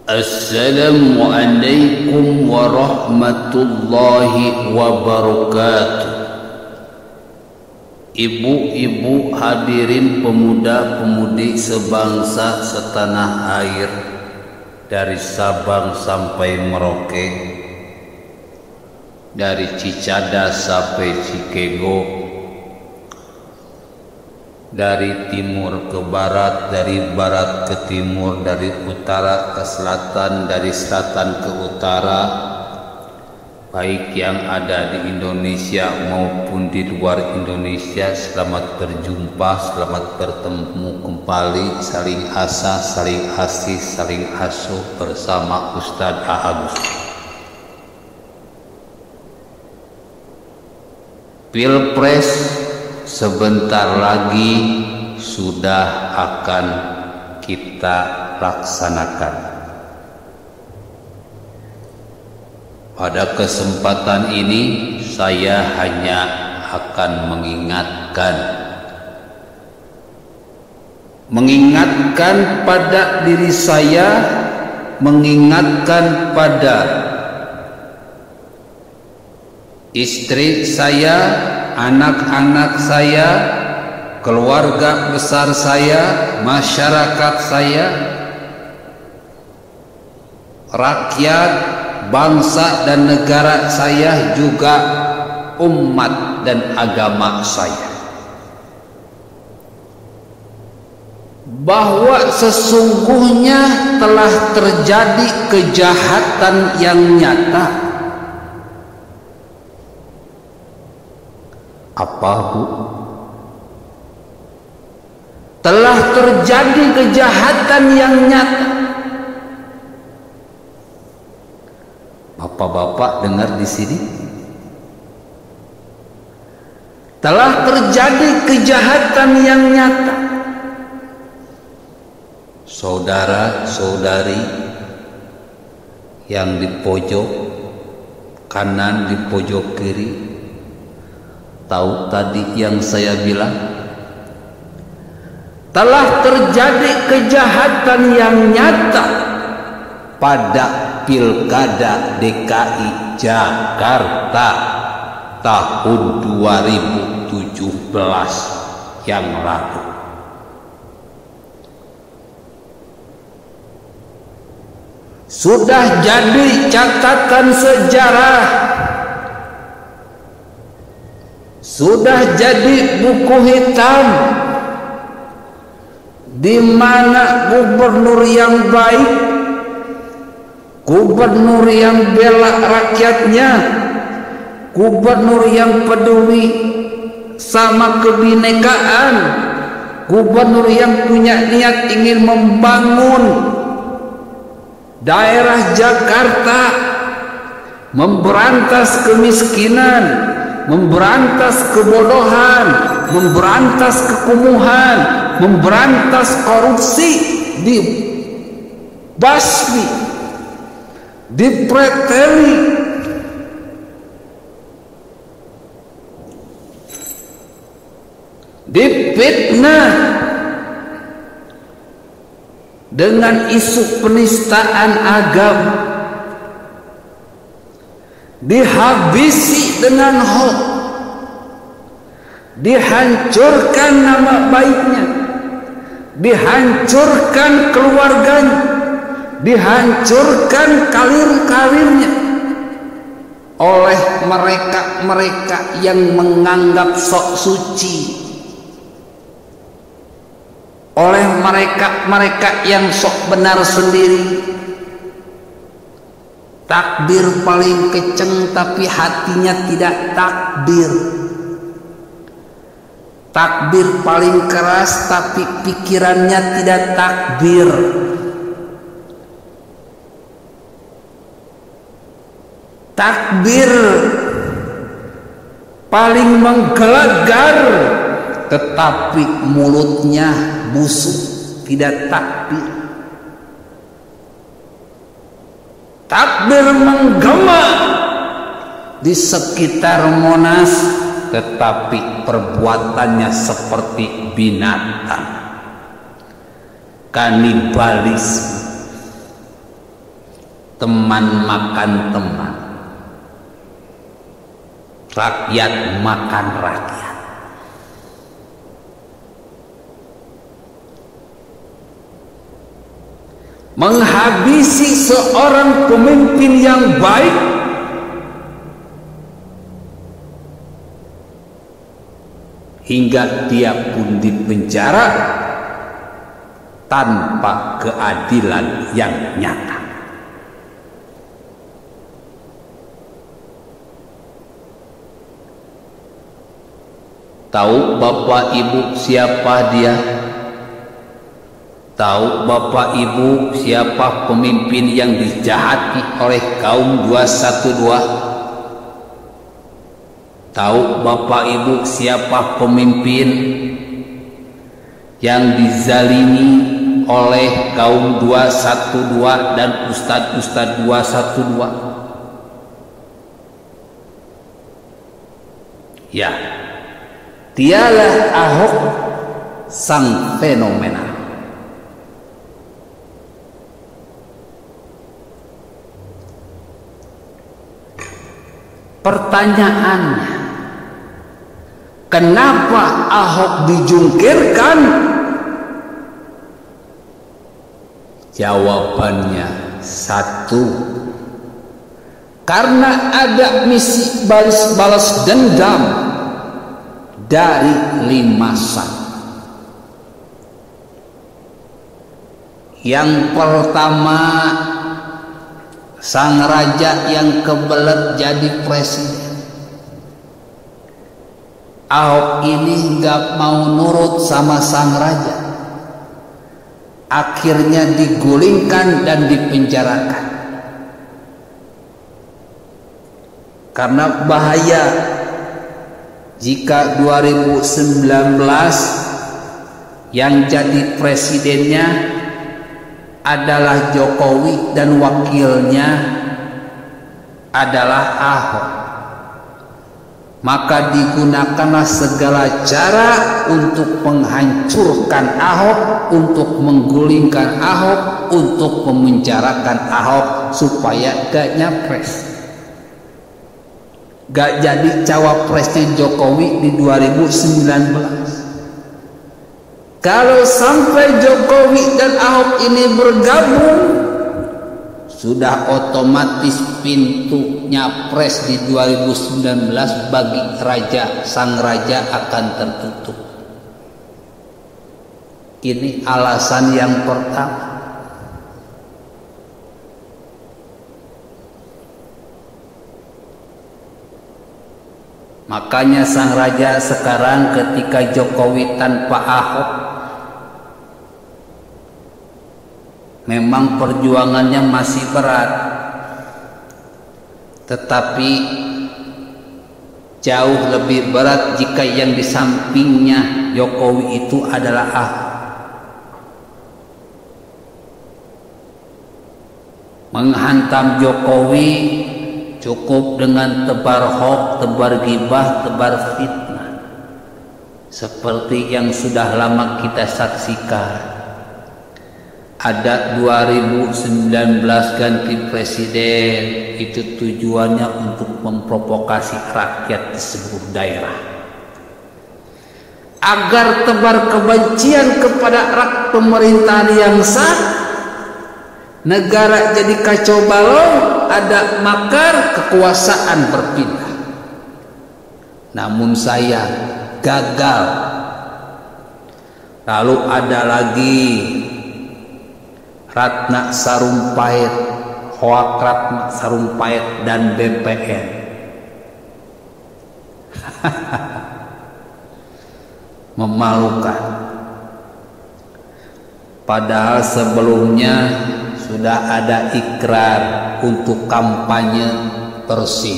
Assalamualaikum warahmatullahi wabarakatuh. Ibu-ibu hadirin pemuda-pemudi sebangsa setanah air, dari Sabang sampai Merauke, dari Cicadas sampai Cikego, dari timur ke barat, dari barat ke timur, dari utara ke selatan, dari selatan ke utara, baik yang ada di Indonesia maupun di luar Indonesia. Selamat berjumpa, selamat bertemu kembali, saling asa, saling asih, saling asuh bersama Ustadz Agus. Pilpres sebentar lagi sudah akan kita laksanakan. Pada kesempatan ini saya hanya akan mengingatkan pada diri saya, mengingatkan pada istri saya, anak-anak saya, keluarga besar saya, masyarakat saya, rakyat, bangsa dan negara saya, juga umat dan agama saya, bahwa sesungguhnya telah terjadi kejahatan yang nyata. Apa, Bu? Telah terjadi kejahatan yang nyata. Bapak-bapak dengar di sini? Telah terjadi kejahatan yang nyata. Saudara-saudari yang di pojok kanan, di pojok kiri, tahu tadi yang saya bilang? Telah terjadi kejahatan yang nyata pada Pilkada DKI Jakarta tahun 2017 yang lalu. Sudah jadi catatan sejarah, sudah jadi buku hitam, di mana gubernur yang baik, gubernur yang bela rakyatnya, gubernur yang peduli sama kebinekaan, gubernur yang punya niat ingin membangun daerah Jakarta, memberantas kemiskinan, memberantas kebodohan, memberantas kekumuhan, memberantas korupsi, dibasmi, dipreteli, difitnah dengan isu penistaan agama, dihabisi dengan hoax, dihancurkan nama baiknya, dihancurkan keluarganya, dihancurkan karir-karirnya oleh mereka-mereka yang menganggap sok suci, oleh mereka-mereka yang sok benar sendiri. Takbir paling kenceng tapi hatinya tidak takbir. Takbir paling keras tapi pikirannya tidak takbir. Takbir paling menggelegar tetapi mulutnya busuk, tidak takbir. Takbir menggema di sekitar Monas, tetapi perbuatannya seperti binatang, kanibalis, teman makan teman, rakyat makan rakyat. Menghabisi seorang pemimpin yang baik hingga dia pun dipenjara tanpa keadilan yang nyata. Tahu Bapak Ibu siapa dia? Tahu Bapak Ibu siapa pemimpin yang dijahati oleh kaum 212? Tahu Bapak Ibu siapa pemimpin yang dizalimi oleh kaum 212 dan ustadz-ustadz 212? Ya, dialah Ahok sang fenomenal. Pertanyaannya, kenapa Ahok dijungkirkan? Jawabannya satu, karena ada misi balas dendam dari Limasan. Yang pertama, sang raja yang kebelet jadi presiden. Ahok ini nggak mau nurut sama sang raja, akhirnya digulingkan dan dipenjarakan. Karena bahaya jika 2019 yang jadi presidennya adalah Jokowi dan wakilnya adalah Ahok, maka digunakanlah segala cara untuk menghancurkan Ahok, untuk menggulingkan Ahok, untuk memenjarakan Ahok supaya gak nyapres, gak jadi cawapresnya Jokowi di 2019. Kalau sampai Jokowi dan Ahok ini bergabung, sudah otomatis pintu nyapres di 2019 bagi sang raja akan tertutup. Ini alasan yang pertama. Makanya sang raja sekarang ketika Jokowi tanpa Ahok, memang perjuangannya masih berat, tetapi jauh lebih berat jika yang di sampingnya Jokowi itu adalah Ahok. Menghantam Jokowi cukup dengan tebar hoax, tebar gibah, tebar fitnah, seperti yang sudah lama kita saksikan. Ada 2019 ganti presiden, itu tujuannya untuk memprovokasi rakyat di seluruh daerah agar tebar kebencian kepada pemerintahan yang sah. Negara jadi kacau balau, ada makar, kekuasaan berpindah. Namun sayang, gagal. Lalu ada lagi Ratna Sarumpait, hoak Ratna Sarumpait dan BPN. Memalukan. Padahal sebelumnya sudah ada ikrar untuk kampanye bersih,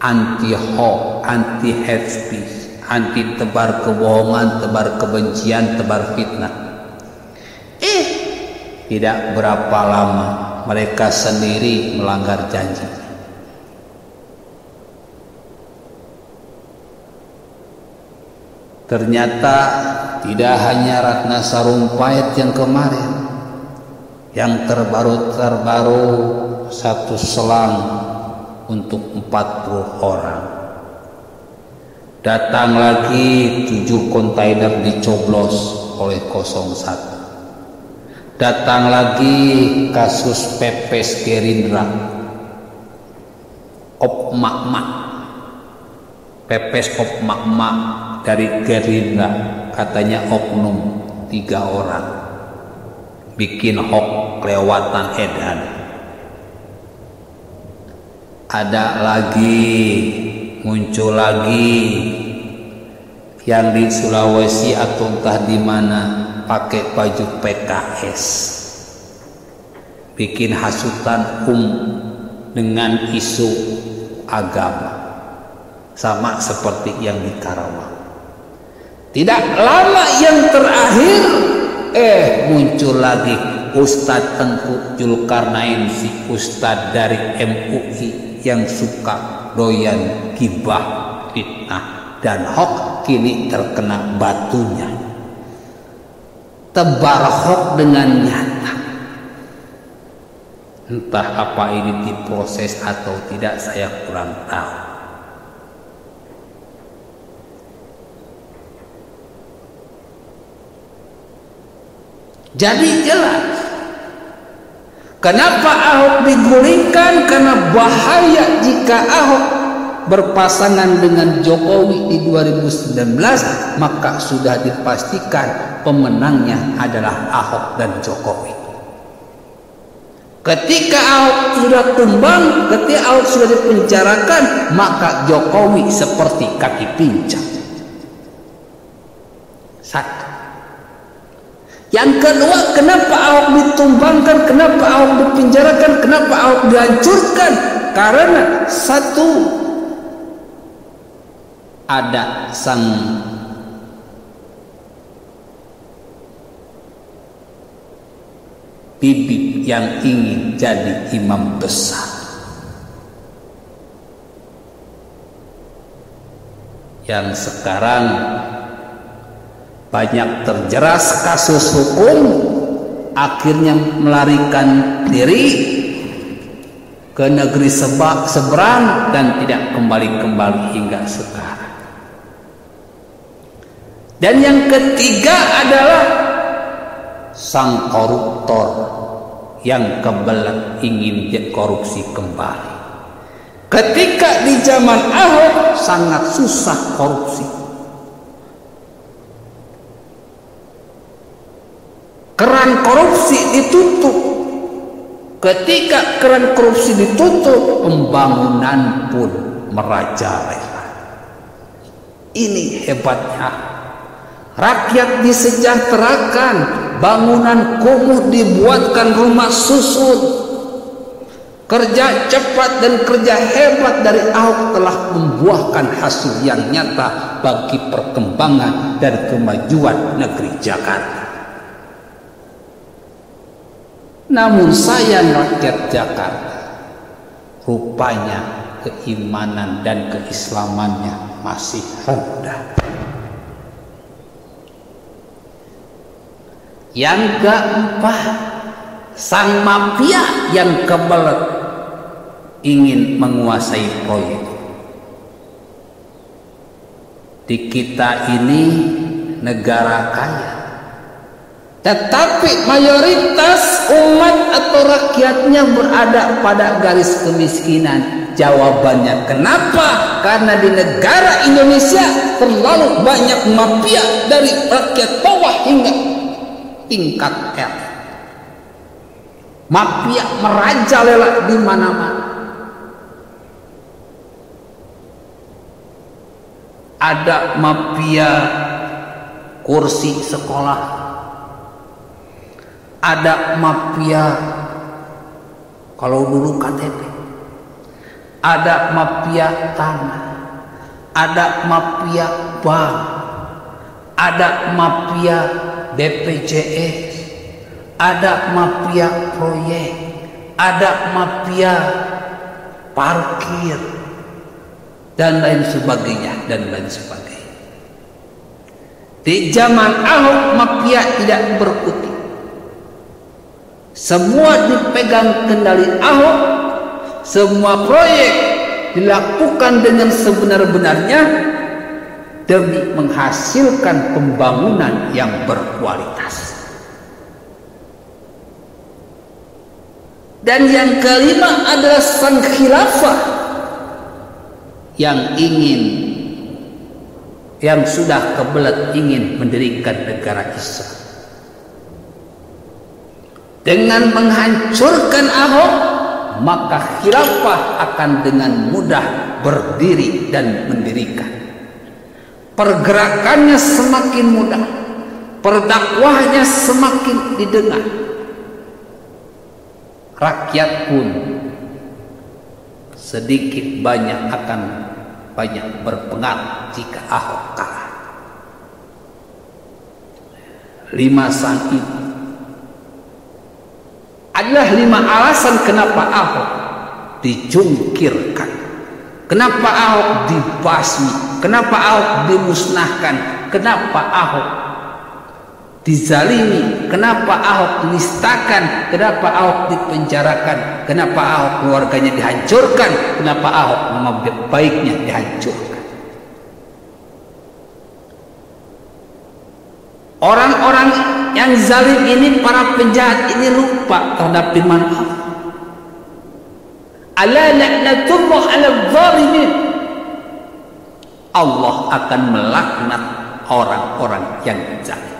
anti hoax, anti hate speech, anti tebar kebohongan, tebar kebencian, tebar fitnah. Tidak berapa lama mereka sendiri melanggar janji. Ternyata tidak hanya Ratna Sarumpait yang kemarin, Yang terbaru satu selang untuk 40 orang. Datang lagi 7 kontainer dicoblos oleh 01. Datang lagi kasus pepes Gerindra, Opmak-mak, pepes Opmak-mak dari Gerindra, katanya oknum 3 orang bikin hoax kelewatan edan. Ada lagi, muncul lagi yang di Sulawesi atau entah di mana pakai baju PKS, bikin hasutan dengan isu agama, sama seperti yang di Karawang. Tidak lama yang terakhir muncul lagi Ustadz Tengku Zulkarnain, si Ustadz dari MUI yang suka doyan gibah, fitnah dan hoax, kini terkena batunya. Tebar hoax dengan nyata. Entah apa ini diproses atau tidak, saya kurang tahu. Jadi jelas kenapa Ahok digulingkan, karena bahaya jika Ahok berpasangan dengan Jokowi di 2019, maka sudah dipastikan pemenangnya adalah Ahok dan Jokowi. Ketika Ahok sudah tumbang, ketika Ahok sudah dipenjarakan, maka Jokowi seperti kaki pincang. Satu. Yang kedua, kenapa Ahok ditumbangkan, kenapa Ahok dipenjarakan, kenapa Ahok dihancurkan? Karena satu, ada sang bibit yang ingin jadi imam besar, yang sekarang banyak terjeras kasus hukum, akhirnya melarikan diri ke negeri seberang dan tidak kembali hingga sekarang. Dan yang ketiga adalah sang koruptor yang kebelet ingin korupsi kembali. Ketika di zaman Ahok sangat susah korupsi, keran korupsi ditutup. Ketika keran korupsi ditutup, pembangunan pun merajalela. Ini hebatnya. Rakyat disejahterakan, bangunan kumuh dibuatkan rumah susun. Kerja cepat dan kerja hebat dari Ahok telah membuahkan hasil yang nyata bagi perkembangan dan kemajuan negeri Jakarta. Namun sayang rakyat Jakarta, rupanya keimanan dan keislamannya masih rendah. Yang keempat, sang mafia yang kebelet ingin menguasai proyek. Di kita ini negara kaya, tetapi mayoritas umat atau rakyatnya berada pada garis kemiskinan. Jawabannya kenapa? Karena di negara Indonesia terlalu banyak mafia dari rakyat bawah hingga tingkat elit. Mafia merajalela di mana-mana. Ada mafia kursi sekolah, ada mafia kalau dulu KTP, ada mafia tanah, ada mafia bank, ada mafia BPJS, ada mafia proyek, ada mafia parkir, dan lain sebagainya, dan lain sebagainya. Di zaman Ahok mafia tidak berkutik. Semua dipegang kendali Ahok, semua proyek dilakukan dengan sebenar-benarnya demi menghasilkan pembangunan yang berkualitas. Dan yang kelima adalah sang khilafah yang sudah kebelet ingin mendirikan negara Islam. Dengan menghancurkan Ahok, maka khilafah akan dengan mudah berdiri dan mendirikan. Pergerakannya semakin mudah, perdakwahnya semakin didengar. Rakyat pun sedikit banyak akan banyak berpengaruh jika Ahok kalah. 5 sang ibu adalah 5 alasan kenapa Ahok dijungkirkan, kenapa Ahok dibasmi, kenapa Ahok dimusnahkan, kenapa Ahok dizalimi, kenapa Ahok dinistakan, kenapa Ahok dipenjarakan, kenapa Ahok keluarganya dihancurkan, kenapa Ahok nama baiknya dihancurkan. Orang-orang yang zalim ini, para penjahat ini lupa terhadap firman Allah. Ala la'natullah 'alal zalimin. Allah akan melaknat orang-orang yang zalim.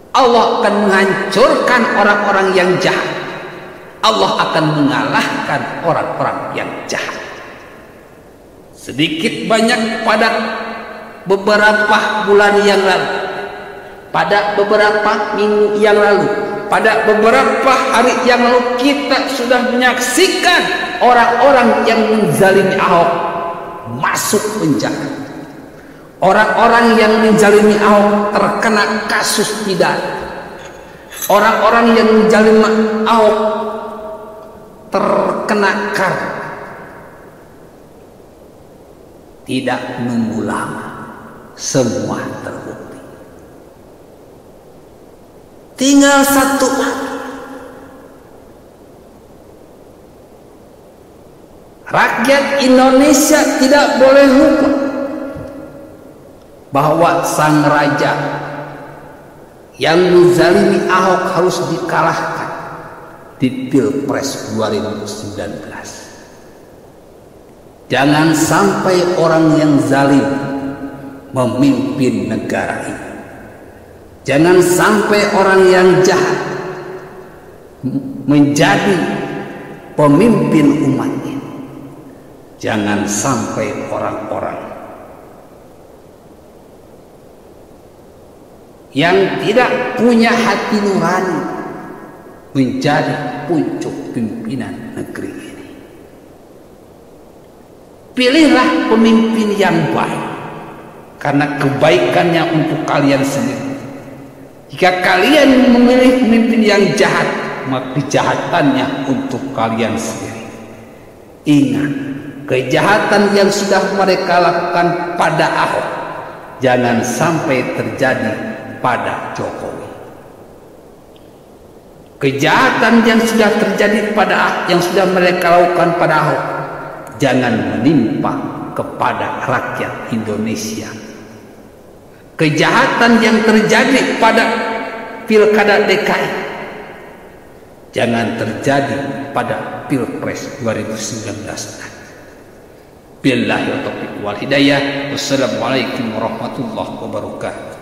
Allah akan menghancurkan orang-orang yang jahat. Allah akan mengalahkan orang-orang yang jahat. Sedikit banyak pada beberapa bulan yang lalu, pada beberapa minggu yang lalu, pada beberapa hari yang lalu, kita sudah menyaksikan orang-orang yang menzalimi Ahok masuk penjara. Orang-orang yang menzalimi Ahok terkena kasus pidana. Orang-orang yang menzalimi Ahok terkena karma. Tidak menunggu lama, semua terbukti. Tinggal satu lagi. Rakyat Indonesia tidak boleh lupa bahwa sang raja yang menzalimi Ahok harus dikalahkan di Pilpres 2019. Jangan sampai orang yang zalim memimpin negara ini. Jangan sampai orang yang jahat menjadi pemimpin umat ini. Jangan sampai orang-orang yang tidak punya hati nurani menjadi pucuk pimpinan negeri ini. Pilihlah pemimpin yang baik, karena kebaikannya untuk kalian sendiri. Jika kalian memilih pemimpin yang jahat, maka kejahatannya untuk kalian sendiri. Ingat, kejahatan yang sudah mereka lakukan pada Ahok jangan sampai terjadi pada Jokowi. Kejahatan yang sudah terjadi yang sudah mereka lakukan pada Ahok jangan menimpa kepada rakyat Indonesia. Kejahatan yang terjadi pada Pilkada DKI jangan terjadi pada Pilpres 2019. Billahi taufiq wal hidayah. Wassalamualaikum warahmatullahi wabarakatuh.